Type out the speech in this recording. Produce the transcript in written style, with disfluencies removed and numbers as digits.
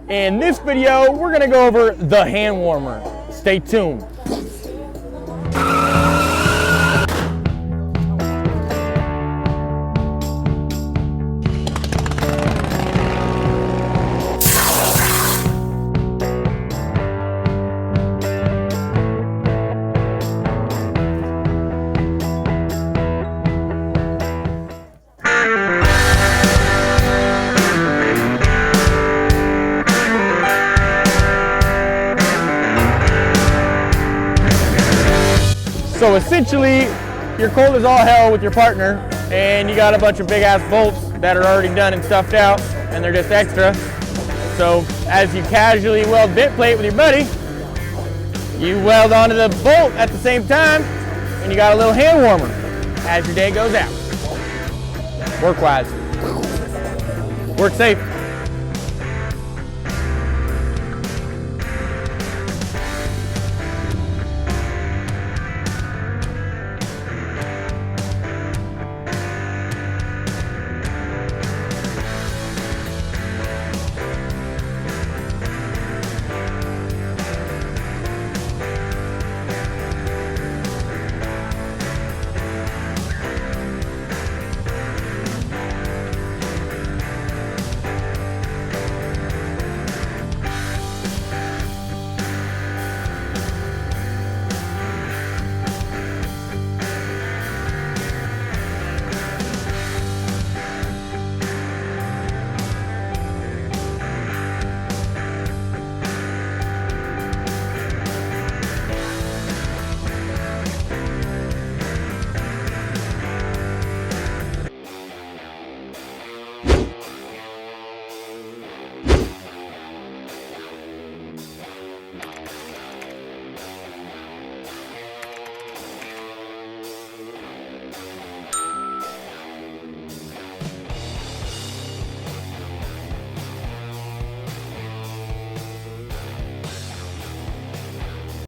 In this video, we're gonna go over the hand warmer. Stay tuned. So essentially, you're cold as all hell with your partner, and you got a bunch of big ass bolts that are already done and stuffed out, and they're just extra. So as you casually weld bit plate with your buddy, you weld onto the bolt at the same time, and you got a little hand warmer as your day goes out. Work wise. Work safe.